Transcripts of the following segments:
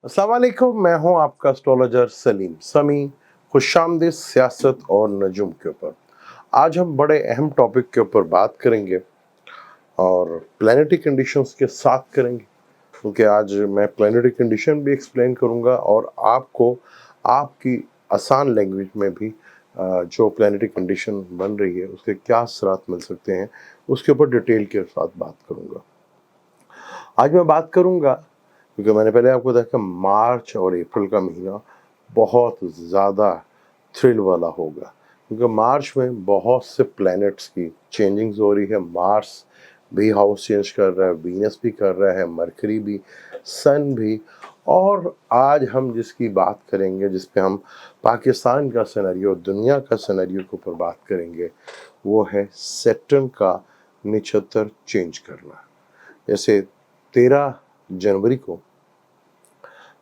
अस्सलाम वालेकुम, मैं हूं आपका एस्ट्रोलॉजर सलीम समी। खुशामदीद सियासत और नजुम के ऊपर आज हम बड़े अहम टॉपिक के ऊपर बात करेंगे और प्लानिटरी कंडीशंस के साथ करेंगे, क्योंकि आज मैं प्लानिटरी कंडीशन भी एक्सप्लेन करूंगा और आपको आपकी आसान लैंग्वेज में भी जो प्लानिटरी कंडीशन बन रही है उसके क्या असरात मिल सकते हैं उसके ऊपर डिटेल के साथ बात करूंगा। आज मैं बात करूंगा क्योंकि मैंने पहले आपको बताया कि मार्च और अप्रैल का महीना बहुत ज़्यादा थ्रिल वाला होगा, क्योंकि मार्च में बहुत से प्लैनेट्स की चेंजिंग्स हो रही है। मार्स भी हाउस चेंज कर रहा है, वीनस भी कर रहा है, मरकरी भी, सन भी। और आज हम जिसकी बात करेंगे, जिस पे हम पाकिस्तान का सिनेरियो, दुनिया का सिनेरियो के ऊपर बात करेंगे, वो है सैटर्न का निछत्तर चेंज करना। जैसे 13 जनवरी को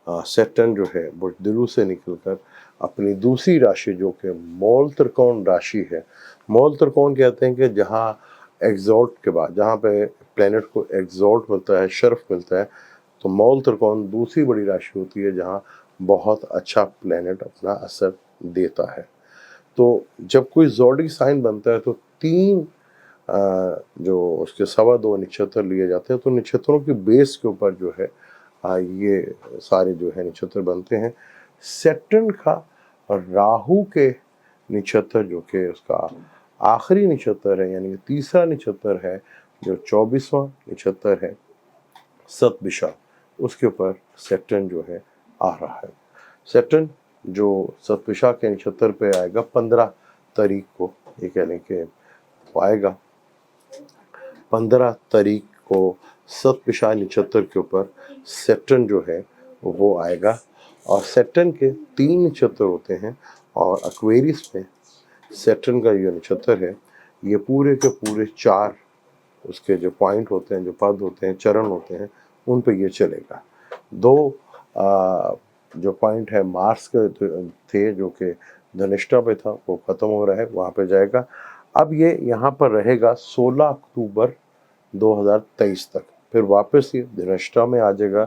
सैटर्न जो है वो दिलू से निकलकर अपनी दूसरी राशि जो कि मौल त्रिकोण राशि है, मौल त्रिकोण कहते हैं कि जहाँ एग्जॉल्ट के बाद, जहाँ पे प्लेनेट को एग्जॉल्ट मिलता है, शर्फ मिलता है, तो मौल त्रिकोण दूसरी बड़ी राशि होती है जहाँ बहुत अच्छा प्लेनेट अपना असर देता है। तो जब कोई ज़ोडिक साइन बनता है तो तीन जो उसके सवा दो नक्षत्र लिए जाते हैं, तो नक्षत्रों के बेस के ऊपर जो है ये सारे जो है नक्षत्र बनते हैं। सैटर्न का राहु के नक्षत्र जो कि उसका आखिरी नक्षत्र है, यानी तीसरा नक्षत्र है, जो 24वां नक्षत्र है सतभिषा, उसके ऊपर सैटर्न जो है आ रहा है। सैटर्न जो सतभिषा के नक्षत्र पे आएगा 15 तारीख को, ये कह लें कि आएगा 15 तारीख को सतभिषा नक्षत्र के ऊपर सैटर्न जो है वो आएगा। और सैटर्न के 3 नक्षत्र होते हैं और एक्वेरियस में सैटर्न का ये नक्षत्र है, ये पूरे के पूरे 4 उसके जो पॉइंट होते हैं, जो पद होते हैं, चरण होते हैं, उन पे ये चलेगा। 2 जो पॉइंट है मार्स के थे जो कि धनिष्ठा पे था, वो ख़त्म हो रहा है, वहाँ पे जाएगा। अब ये यहाँ पर रहेगा 16 अक्टूबर 2023 तक, फिर वापस ये धनिष्ठा में आ जाएगा।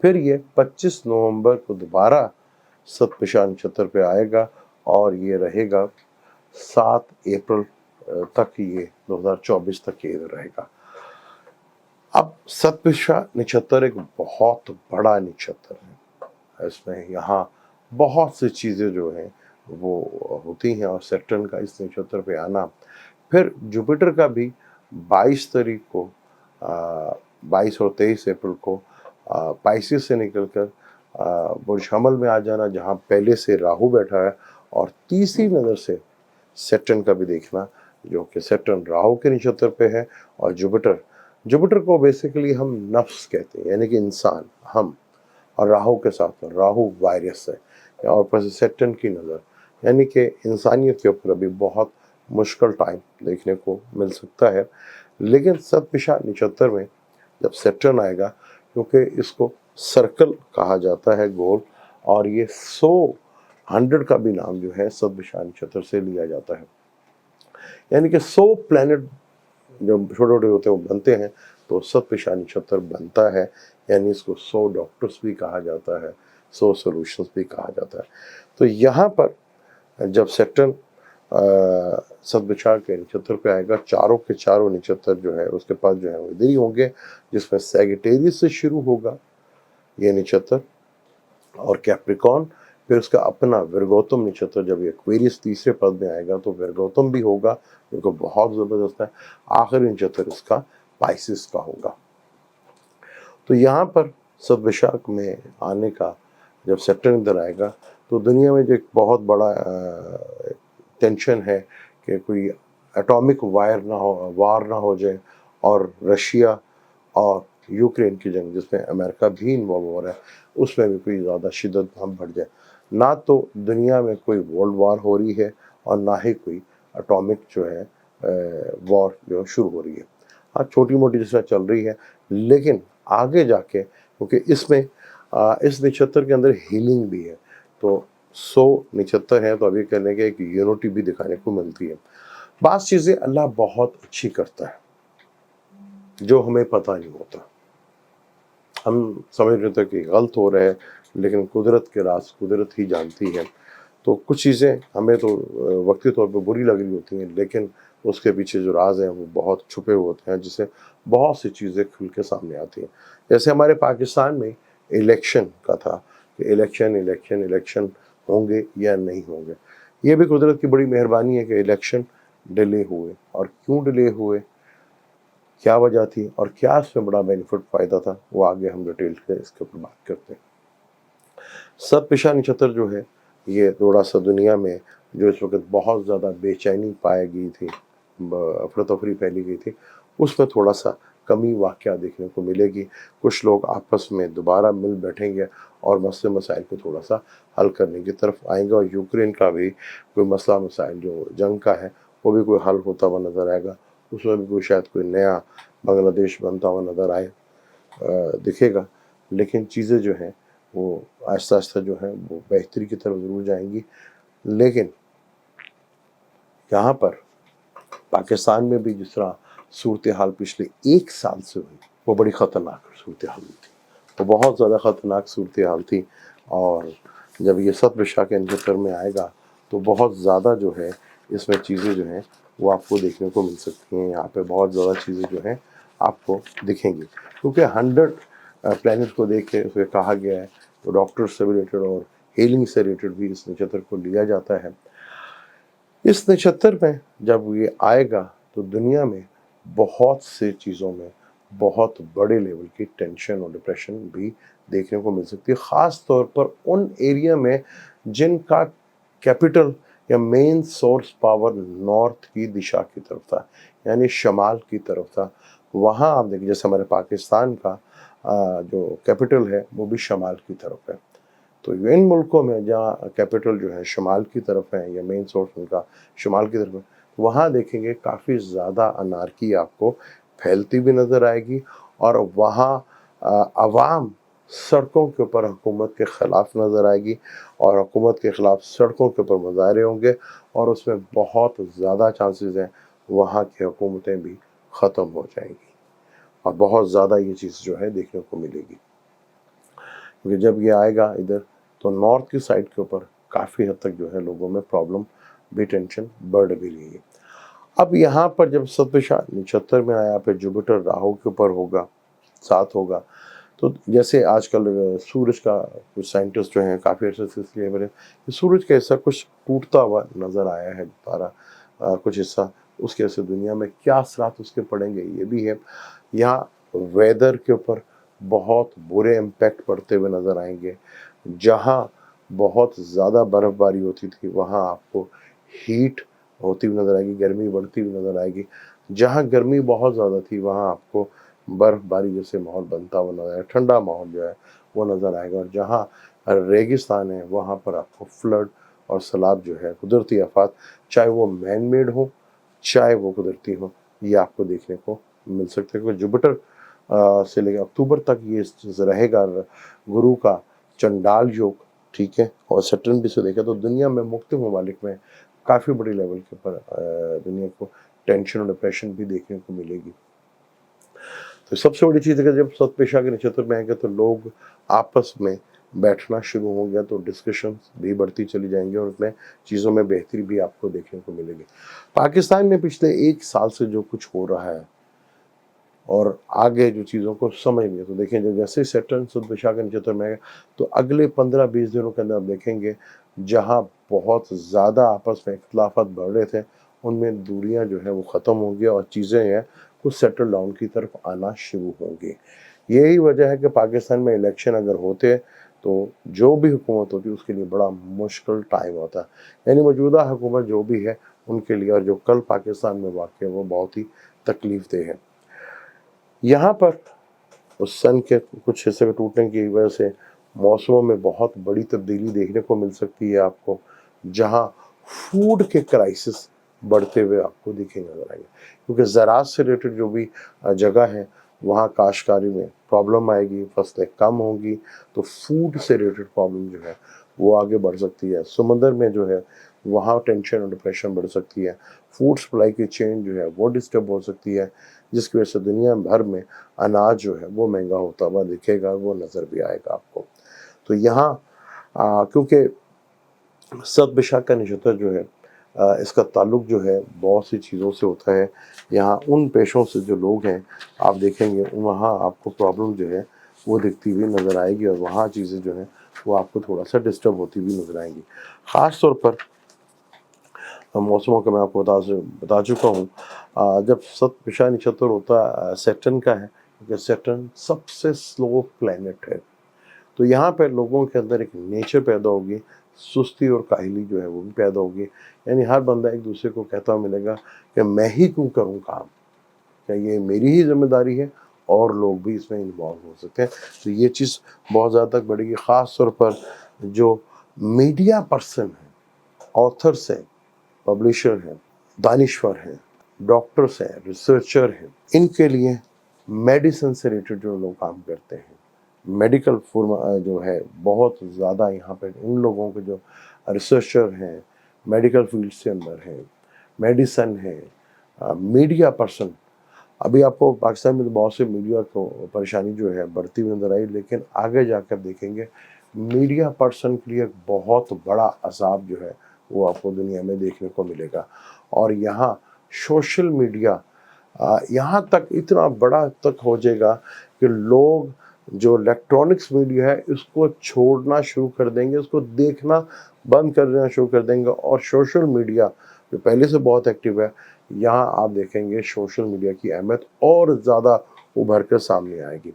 फिर ये 25 नवंबर को दोबारा सतभिषा नक्षत्र पे आएगा और ये रहेगा 7 अप्रैल तक, ये 2024 तक ये रहेगा। अब सतभिषा नक्षत्र एक बहुत बड़ा नक्षत्र है, इसमें यहाँ बहुत सी चीज़ें जो हैं वो होती हैं। और सैटर्न का इस नक्षत्र पे आना, फिर जुपिटर का भी 22 तारीख को 22 और 23 अप्रैल को पाइसिस से निकलकर बुर्ज हमल में आ जाना, जहाँ पहले से राहु बैठा है। और तीसरी नज़र से सैटर्न का भी देखना, जो कि सैटर्न राहु के नक्षत्र पे है। और जुपिटर को बेसिकली हम नफ्स कहते हैं, यानी कि इंसान, हम। और राहु के साथ राहु वायरस है, और ऊपर से सैटर्न की नज़र, यानी कि इंसानियत के ऊपर अभी बहुत मुश्किल टाइम देखने को मिल सकता है। लेकिन सतभिषा नक्षत्र में जब सैटर्न आएगा, क्योंकि इसको सर्कल कहा जाता है, गोल, और ये 100 का भी नाम जो है सतभिषा नक्षत्र से लिया जाता है, यानी कि 100 प्लैनेट जब छोटे छोटे होते हैं वो बनते हैं, तो सतभिषा नक्षत्र बनता है। यानी इसको 100 डॉक्टर्स भी कहा जाता है, 100 सॉल्यूशंस भी कहा जाता है। तो यहाँ पर जब सैटर्न सतभिषा के नक्षत्र पे आएगा, चारों के चारों नक्षत्र जो है उसके पास जो है वो इधर ही होंगे, जिसमें सैगिटेरियस से शुरू होगा ये नक्षत्र और कैप्रिकॉर्न, फिर उसका अपना विरगोतम नक्षत्र, जब ये एक्वेरियस तीसरे पद में आएगा तो विरगोतम भी होगा, जो बहुत ज़बरदस्त है। आखिरी नक्षत्र इसका पाइसिस का होगा। तो यहाँ पर सतभिषा में आने का जब सैटर्न इधर आएगा, तो दुनिया में जो एक बहुत बड़ा टेंशन है कि कोई एटॉमिक वार ना हो जाए, और रशिया और यूक्रेन की जंग, जिसमें अमेरिका भी इन्वॉल्व हो रहा है, उसमें भी कोई ज़्यादा शिद्दत हम बढ़ जाए। ना तो दुनिया में कोई वर्ल्ड वार हो रही है और ना ही कोई एटॉमिक जो है वॉर जो शुरू हो रही है। हाँ, छोटी मोटी जिस तरह चल रही है, लेकिन आगे जाके, क्योंकि इसमें इस नक्षत्र के अंदर हीलिंग भी है, तो 100 नक्षत्र हैं, तो अभी कहने के एक यूनिटी भी दिखाने को मिलती है। बात चीज़ें अल्लाह बहुत अच्छी करता है जो हमें पता नहीं होता। हम समझ रहे थे कि गलत हो रहा है, लेकिन कुदरत के राज कुदरत ही जानती है। तो कुछ चीज़ें हमें तो वक्ती तौर पे बुरी लग रही होती हैं, लेकिन उसके पीछे जो राज हैं वो बहुत छुपे हुए होते हैं, जिससे बहुत सी चीज़ें खुल के सामने आती हैं। जैसे हमारे पाकिस्तान में इलेक्शन का था कि इलेक्शन होंगे या नहीं होंगे। ये भी कुदरत की बड़ी मेहरबानी है कि इलेक्शन डिले हुए, और क्यों डिले हुए, क्या वजह थी और क्या इसमें बड़ा बेनिफिट फ़ायदा था, वो आगे हम डिटेल से इसके ऊपर बात करते हैं। सब पेशा नक्षत्र जो है, ये थोड़ा सा दुनिया में जो इस वक्त बहुत ज़्यादा बेचैनी पाई गई थी, अफरा तफरी फैली गई थी, उसमें थोड़ा सा कमी वाक़या देखने को मिलेगी। कुछ लोग आपस में दोबारा मिल बैठेंगे और मसले मसाइल को थोड़ा सा हल करने की तरफ आएंगे, और यूक्रेन का भी कोई मसला मसाइल जो जंग का है वो भी कोई हल होता हुआ नज़र आएगा। उसमें भी कोई शायद कोई नया बांग्लादेश बनता हुआ नज़र आए, दिखेगा। लेकिन चीज़ें जो हैं वो आहिस्ता आहिस्ता जो है वो बेहतरी की तरफ ज़रूर जाएंगी। लेकिन यहाँ पर पाकिस्तान में भी जिस तरह सूरत हाल पिछले 1 साल से हुई, वो बड़ी ख़तरनाक सूरत हाल हुई थी, वो बहुत ज़्यादा ख़तरनाक सूरत हाल थी। और जब ये सतविशा के नक्षत्र में आएगा तो बहुत ज़्यादा जो है इसमें चीज़ें जो हैं वो आपको देखने को मिल सकती हैं। यहाँ पे बहुत ज़्यादा चीज़ें जो हैं आपको दिखेंगी, क्योंकि 100 प्लैनेट को देख के उसमें कहा गया है, तो डॉक्टर से रिलेटेड और हीलिंग से रिलेटेड भी इस नक्षत्र को लिया जाता है। इस नक्षत्र में जब ये आएगा तो दुनिया में बहुत से चीज़ों में बहुत बड़े लेवल की टेंशन और डिप्रेशन भी देखने को मिल सकती है, ख़ास तौर पर उन एरिया में जिनका कैपिटल या मेन सोर्स पावर नॉर्थ की दिशा की तरफ था, यानी शमाल की तरफ था। वहाँ आप देखिए, जैसे हमारे पाकिस्तान का जो कैपिटल है वो भी शमाल की तरफ है। तो इन मुल्कों में जहाँ कैपिटल जो है शमाल की तरफ है या मेन सोर्स उनका शमाल की तरफ है, वहाँ देखेंगे काफ़ी ज़्यादा अनारकी आपको फैलती भी नज़र आएगी, और वहाँ अवाम सड़कों के ऊपर हुकूमत के ख़िलाफ़ नज़र आएगी, और हुकूमत के ख़िलाफ़ सड़कों के ऊपर मुजाहरे होंगे, और उसमें बहुत ज़्यादा चांसेस हैं वहाँ की हुकूमतें भी ख़त्म हो जाएंगी, और बहुत ज़्यादा ये चीज़ जो है देखने को मिलेगी। क्योंकि जब ये आएगा इधर तो नॉर्थ की साइड के ऊपर काफ़ी हद तक जो है लोगों में प्रॉब्लम भी, टेंशन बढ़ भी रही है। अब यहाँ पर जब सतविशा नक्षत्र में आया, फिर जुपिटर राहु के ऊपर होगा, साथ होगा, तो जैसे आजकल सूरज का कुछ साइंटिस्ट जो हैं काफ़ी अर्से से इसलिए बने कि सूरज का हिस्सा कुछ टूटता हुआ नज़र आया है, तारा कुछ हिस्सा, उसके वजह से दुनिया में क्या असरात उसके पड़ेंगे ये भी है। यहाँ वेदर के ऊपर बहुत बुरे इम्पैक्ट पड़ते हुए नज़र आएंगे। जहाँ बहुत ज़्यादा बर्फ़बारी होती थी वहाँ आपको हीट होती हुई नज़र आएगी, गर्मी बढ़ती हुई नज़र आएगी। जहाँ गर्मी बहुत ज़्यादा थी वहाँ आपको बर्फ़बारी जैसे माहौल बनता हुआ नज़र आएगा, ठंडा माहौल जो है वो नज़र आएगा। और जहाँ रेगिस्तान है वहाँ पर आपको फ्लड और सैलाब जो है, कुदरती आफ़ात, चाहे वो मैन मेड हो चाहे वो कुदरती हो, ये आपको देखने को मिल सकते हैं। क्योंकि जुपिटर से लेकर अक्टूबर तक ये रहेगा गुरु का चंडाल योग, ठीक है, और सैटर्न भी से देखा तो दुनिया में मुख्तलिफ ममालिक में काफ़ी बड़ी लेवल के ऊपर दुनिया को टेंशन और डिप्रेशन भी देखने को मिलेगी। तो सबसे बड़ी चीज़ है कि जब सतपेशा के नक्षत्र में आएंगे तो लोग आपस में बैठना शुरू हो गया, तो डिस्कशन भी बढ़ती चली जाएंगी और उसमें चीज़ों में बेहतरी भी आपको देखने को मिलेगी। पाकिस्तान में पिछले 1 साल से जो कुछ हो रहा है और आगे जो चीज़ों को समझेंगे, तो देखें जैसे सैटर्न सतभिषा के नक्षत्र में आएगा तो अगले 15-20 दिनों के अंदर आप देखेंगे जहाँ बहुत ज़्यादा आपस में इख्तलाफात बढ़ रहे थे उनमें दूरियां जो है वो ख़त्म होंगी और चीज़ें हैं कुछ सेटल डाउन की तरफ आना शुरू होंगी। यही वजह है कि पाकिस्तान में इलेक्शन अगर होते तो जो भी हुकूमत होती उसके लिए बड़ा मुश्किल टाइम होता, यानी मौजूदा हुकूमत जो भी है उनके लिए, और जो कल पाकिस्तान में वाक़ है वो बहुत ही तकलीफ देह है। यहाँ पर उस सन के कुछ हिस्से के टूटने की वजह से मौसमों में बहुत बड़ी तब्दीली देखने को मिल सकती है आपको, जहाँ फूड के क्राइसिस बढ़ते हुए आपको दिखे नजर आएंगे, क्योंकि ज़राअत से रिलेटेड जो भी जगह है वहाँ काश्तकारी में प्रॉब्लम आएगी, फसलें कम होंगी, तो फूड से रिलेटेड प्रॉब्लम जो है वो आगे बढ़ सकती है। समंदर में जो है वहाँ टेंशन और डिप्रेशन बढ़ सकती है, फूड सप्लाई की चेन जो है वो डिस्टर्ब हो सकती है, जिसकी वजह से दुनिया भर में अनाज जो है वो महंगा होता हुआ दिखेगा, वो नज़र भी आएगा आपको। तो यहाँ क्योंकि सत बिशा का नक्षत्र जो है इसका ताल्लुक जो है बहुत सी चीज़ों से होता है। यहाँ उन पेशों से जो लोग हैं आप देखेंगे वहाँ आपको प्रॉब्लम जो है वो दिखती हुई नज़र आएगी, और वहाँ चीज़ें जो हैं वो आपको थोड़ा सा डिस्टर्ब होती हुई नज़र आएंगी। ख़ास तौर पर मौसमों का मैं आपको बता चुका हूँ। जब सत बिशा नक्षत्र होता सैटर्न का है, क्योंकि सैटर्न सबसे स्लो प्लैनेट है, तो यहाँ पर लोगों के अंदर एक नेचर पैदा होगी, सुस्ती और काहली जो है वो भी पैदा होगी। यानी हर बंदा एक दूसरे को कहता हुआ मिलेगा कि मैं ही क्यों करूँ काम, क्या ये मेरी ही जिम्मेदारी है, और लोग भी इसमें इन्वॉल्व हो सकते हैं। तो ये चीज़ बहुत ज़्यादा तक बढ़ेगी। ख़ास तौर पर जो मीडिया पर्सन हैं, ऑथर्स हैं, पब्लिशर हैं, दानिश्वर हैं, डॉक्टर्स हैं, रिसर्चर हैं, इनके लिए मेडिसिन से रिलेटेड जो लोग काम करते हैं, मेडिकल फॉर्म जो है बहुत ज़्यादा यहाँ पे इन लोगों के जो रिसर्चर हैं, मेडिकल फील्ड से अंदर हैं, मेडिसन है, मीडिया पर्सन। अभी आपको पाकिस्तान में तो बहुत से मीडिया को परेशानी जो है बढ़ती हुई नजर आई, लेकिन आगे जाकर देखेंगे मीडिया पर्सन के लिए एक बहुत बड़ा अजाब जो है वो आपको दुनिया में देखने को मिलेगा। और यहाँ सोशल मीडिया यहाँ तक इतना बड़ा तक हो जाएगा कि लोग जो इलेक्ट्रॉनिक्स मीडिया है इसको छोड़ना शुरू कर देंगे, उसको देखना बंद कर देना शुरू कर देंगे, और सोशल मीडिया जो पहले से बहुत एक्टिव है, यहाँ आप देखेंगे सोशल मीडिया की अहमियत और ज़्यादा उभर कर सामने आएगी।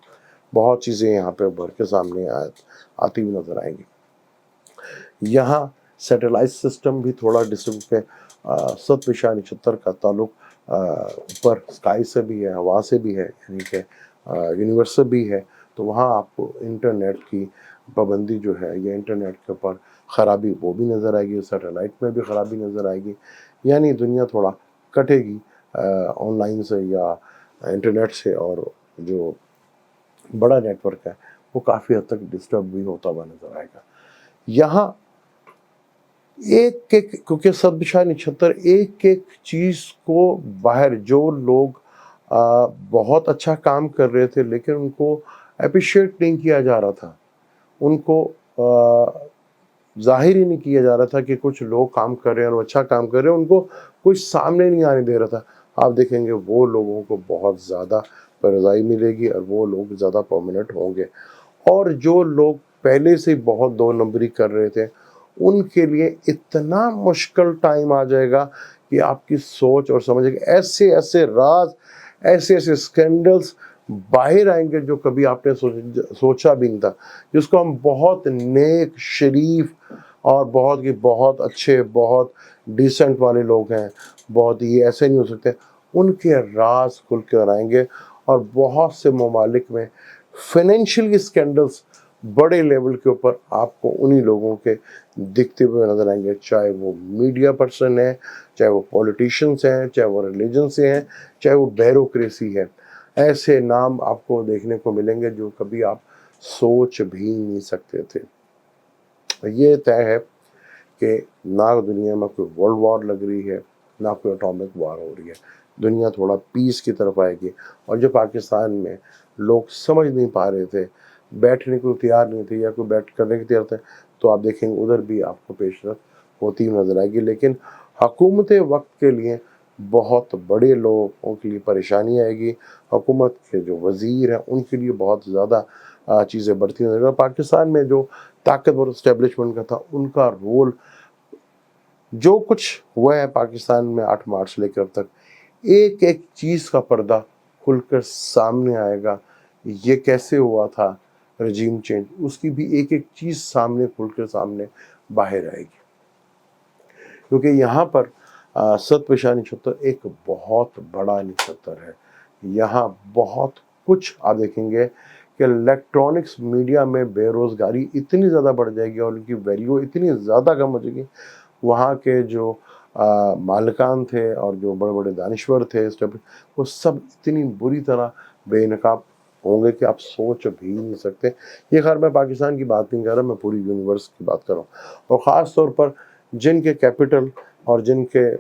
बहुत चीज़ें यहाँ पे उभर के सामने आती हुई नज़र आएंगी। यहाँ सैटेलाइट सिस्टम भी थोड़ा डिस्टर्ब है। सत बिशा नक्षत्र का ताल्लुक ऊपर स्काई से भी है, हवा से भी है, यानी कि यूनिवर्स से भी है। तो वहाँ आपको इंटरनेट की पाबंदी जो है या इंटरनेट के ऊपर ख़राबी वो भी नज़र आएगी, सैटेलाइट में भी ख़राबी नज़र आएगी। यानी दुनिया थोड़ा कटेगी ऑनलाइन से या इंटरनेट से, और जो बड़ा नेटवर्क है वो काफ़ी हद तक डिस्टर्ब भी होता हुआ नज़र आएगा। यहाँ एक एक, क्योंकि सत बिशा नक्षत्र एक एक चीज़ को बाहर जो लोग बहुत अच्छा काम कर रहे थे लेकिन उनको अप्रिशिएट नहीं किया जा रहा था, उनको जाहिर ही नहीं किया जा रहा था कि कुछ लोग काम कर रहे हैं और अच्छा काम कर रहे हैं, उनको कुछ सामने नहीं आने दे रहा था। आप देखेंगे वो लोगों को बहुत ज़्यादा परज़ाई मिलेगी और वो लोग ज़्यादा परमानेंट होंगे। और जो लोग पहले से बहुत दो नंबरी कर रहे थे उनके लिए इतना मुश्किल टाइम आ जाएगा कि आपकी सोच और समझ, ऐसे ऐसे राज, ऐसे ऐसे स्कैंडल्स बाहर आएंगे जो कभी आपने सोचा भी नहीं था, जिसको हम बहुत नेक, शरीफ और बहुत अच्छे, बहुत डिसेंट वाले लोग हैं, बहुत ही ऐसे नहीं हो सकते, उनके राज खुल कर आएंगे। और बहुत से ममालिक में फाइनेंशियल स्कैंडल्स बड़े लेवल के ऊपर आपको उन्हीं लोगों के दिखते हुए नजर आएंगे, चाहे वो मीडिया पर्सन है, चाहे वो पॉलिटिशियंस हैं, चाहे वो रिलीजन से हैं, चाहे वो ब्यूरोक्रेसी है। ऐसे नाम आपको देखने को मिलेंगे जो कभी आप सोच भी नहीं सकते थे। ये तय है कि ना दुनिया में कोई वर्ल्ड वॉर लग रही है, ना कोई एटॉमिक वॉर हो रही है, दुनिया थोड़ा पीस की तरफ आएगी। और जो पाकिस्तान में लोग समझ नहीं पा रहे थे, बैठने को तैयार नहीं थे या कोई बैठ करने के तैयार थे, तो आप देखेंगे उधर भी आपको पेशरफ होती हुई नजर आएगी। लेकिन हुकूमत वक्त के लिए बहुत बड़े लोगों के लिए परेशानी आएगी, हुकूमत के जो वज़ीर हैं उनके लिए बहुत ज़्यादा चीज़ें बढ़ती नजर। पाकिस्तान में जो ताकतवर इस्टेब्लिशमेंट का था उनका रोल, जो कुछ हुआ है पाकिस्तान में 8 मार्च से लेकर अब तक, एक एक चीज़ का पर्दा खुलकर सामने आएगा। ये कैसे हुआ था रजीम चेंज, उसकी भी एक एक चीज़ सामने खुलकर सामने बाहर आएगी। क्योंकि यहाँ पर सत बिशा नक्षत्र एक बहुत बड़ा नक्षत्र है। यहाँ बहुत कुछ आप देखेंगे कि इलेक्ट्रॉनिक्स मीडिया में बेरोज़गारी इतनी ज़्यादा बढ़ जाएगी और उनकी वैल्यू इतनी ज़्यादा कम हो जाएगी। वहाँ के जो मालिकान थे और जो बड़े बड़े दानिश्वर थे वो सब इतनी बुरी तरह बेनकाब होंगे कि आप सोच भी नहीं सकते। ये खैर मैं पाकिस्तान की बात नहीं कर रहा, मैं पूरी यूनिवर्स की बात कर रहा हूँ। और ख़ास तौर पर जिनके कैपिटल और जिनके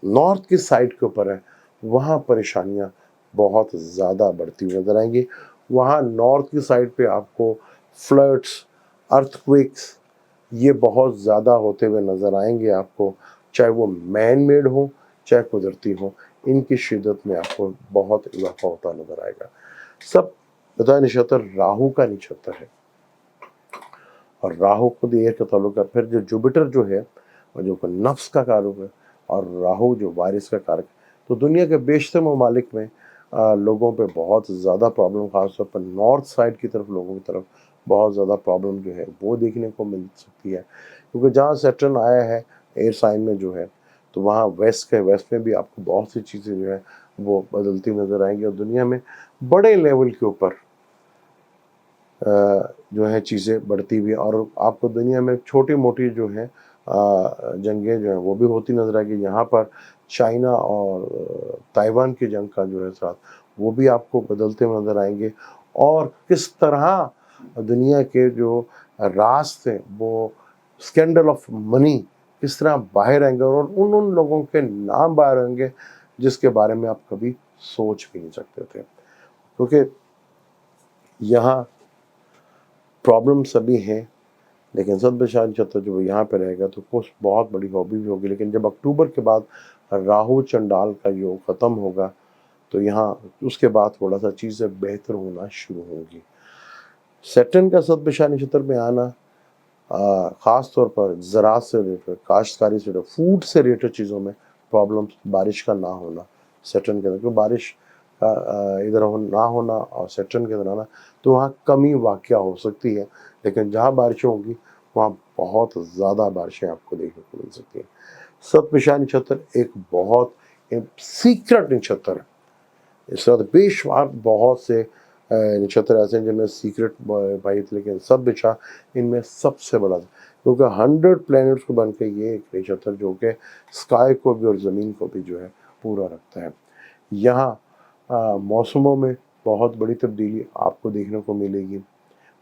नॉर्थ की साइड के ऊपर है वहाँ परेशानियाँ बहुत ज़्यादा बढ़ती हुई नज़र आएंगी। वहाँ नॉर्थ की साइड पे आपको फ्लड्स, अर्थक्वेक्स ये बहुत ज़्यादा होते हुए नज़र आएंगे आपको, चाहे वो मैन मेड हो चाहे कुदरती हो, इनकी शिद्दत में आपको बहुत इजाफा होता नज़र आएगा। सब बताया नक्षत्र राहु का नक्षत्र है और राहु खुद एयर का ताल्लुक है। फिर जो जुपिटर जो है और जो नफ्स का कारक है और राहु जो वारिस का कारक है, तो दुनिया के बेशतर ममालिक में लोगों पे बहुत ज़्यादा प्रॉब्लम, खासतौर पर नॉर्थ साइड की तरफ लोगों की तरफ बहुत ज़्यादा प्रॉब्लम जो है वो देखने को मिल सकती है, क्योंकि जहाँ सैटर्न आया है एयर साइन में जो है, तो वहाँ वेस्ट में भी आपको बहुत सी चीज़ें जो है वो बदलती नज़र आएंगी और दुनिया में बड़े लेवल के ऊपर जो है चीज़ें बढ़ती हुई, और आपको दुनिया में छोटी मोटी जो है जंगें जो हैं वो भी होती नज़र आएगी। यहाँ पर चाइना और ताइवान की जंग का जो है साथ वो भी आपको बदलते हुए नज़र आएंगे, और किस तरह दुनिया के जो राज थे वो स्कैंडल ऑफ मनी किस तरह बाहर आएंगे, और उन लोगों के नाम बाहर आएंगे जिसके बारे में आप कभी सोच भी नहीं सकते थे, क्योंकि यहाँ प्रॉब्लम सभी हैं। लेकिन सदबशाह नक्षत्र जो यहाँ पे रहेगा तो कुछ बहुत बड़ी हॉबी भी होगी, लेकिन जब अक्टूबर के बाद राहु चंडाल का योग ख़त्म होगा तो यहाँ उसके बाद थोड़ा सा चीज़ें बेहतर होना शुरू होंगी। सैटर्न का सदबशाह नक्षत्र में आना ख़ास तौर पर ज़राअत से रिलेटेड, काश्तकारी से रिलेटेड, फूड से रिलेटेड चीज़ों में प्रॉब्लम, बारिश का ना होना सैटर्न के अंदर, क्योंकि बारिश का इधर ना होना और सैटर्न के अंदर आना, तो वहाँ कमी वाक़या हो सकती है, लेकिन जहाँ बारिशें होंगी वहाँ बहुत ज़्यादा बारिशें आपको देखने को मिल सकती हैं। सतभिषा नक्षत्र एक बहुत सीक्रेट नक्षत्र है। इस तरह बेशुमार बहुत से नक्षत्र ऐसे हैं जिनमें सीक्रेट पाई थी, लेकिन सतभिषा इनमें सबसे बड़ा था, क्योंकि 100 प्लैनेट्स को बन के ये एक नक्षत्र जो कि स्काई को भी और ज़मीन को भी जो है पूरा रखता है। यहाँ मौसमों में बहुत बड़ी तब्दीली आपको देखने को मिलेगी,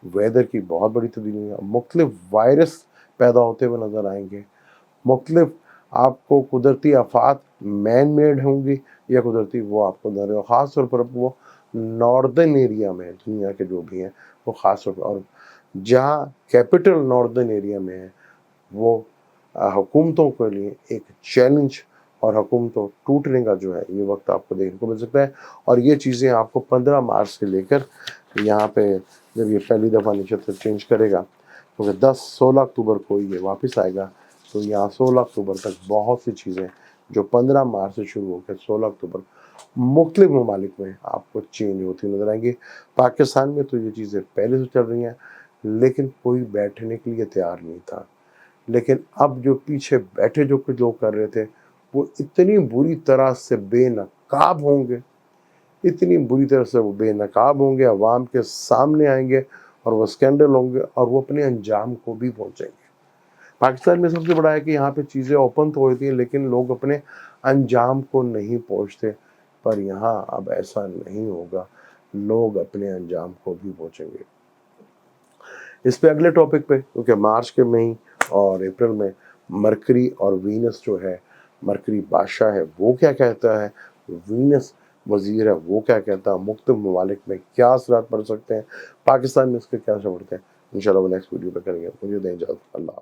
वेदर की बहुत बड़ी तब्दीली, मुख्तलिफ वायरस पैदा होते हुए नज़र आएंगे, मुख्तलिफ आपको कुदरती आफात मैन मेड होंगी या कुदरती वो आपको नजर आएगा। ख़ास तौर पर वो नॉर्दर्न एरिया में दुनिया के जो भी हैं वो ख़ास तौर पर, और जहाँ कैपिटल नॉर्दर्न एरिया में है वो हुकूमतों के लिए एक चैलेंज और हुकूमतों टूटने का जो है ये वक्त आपको देखने को मिल सकता है। और ये चीज़ें आपको 15 मार्च से लेकर यहाँ पे जब ये पहली दफ़ा नक्षत्र चेंज करेगा, क्योंकि 10-16 अक्टूबर को ये वापस आएगा, तो यहाँ 16 अक्टूबर तक बहुत सी चीज़ें जो 15 मार्च से शुरू होकर 16 अक्टूबर मुख्तलिफ ममालिक में आपको चेंज होती नजर आएंगी। पाकिस्तान में तो ये चीज़ें पहले से चल रही हैं, लेकिन कोई बैठने के लिए तैयार नहीं था, लेकिन अब जो पीछे बैठे जो कुछ लोग कर रहे थे वो इतनी बुरी तरह से बेनकाब होंगे, इतनी बुरी तरह से वो बेनकाब होंगे, अवाम के सामने आएंगे और वो स्कैंडल होंगे और वो अपने अंजाम को भी पहुंचेंगे। पाकिस्तान में सबसे बड़ा है कि यहाँ पे चीज़ें ओपन तो होती हैं, लेकिन लोग अपने अंजाम को नहीं पहुंचते, पर यहाँ अब ऐसा नहीं होगा, लोग अपने अंजाम को भी पहुंचेंगे। इस पे अगले टॉपिक पे, क्योंकि मार्च के मई और अप्रैल में मरकरी और वीनस जो है, मरकरी बादशाह है वो क्या कहता है, वीनस वजीर है वो क्या कहता है, मुख्तलिफ ममालिक में क्या असरात पड़ सकते हैं, पाकिस्तान में इसके क्या असर पड़ते हैं, इंशाल्लाह वो नेक्स्ट वीडियो पे करेंगे। मुझे दें इजाज़त, अल्लाह।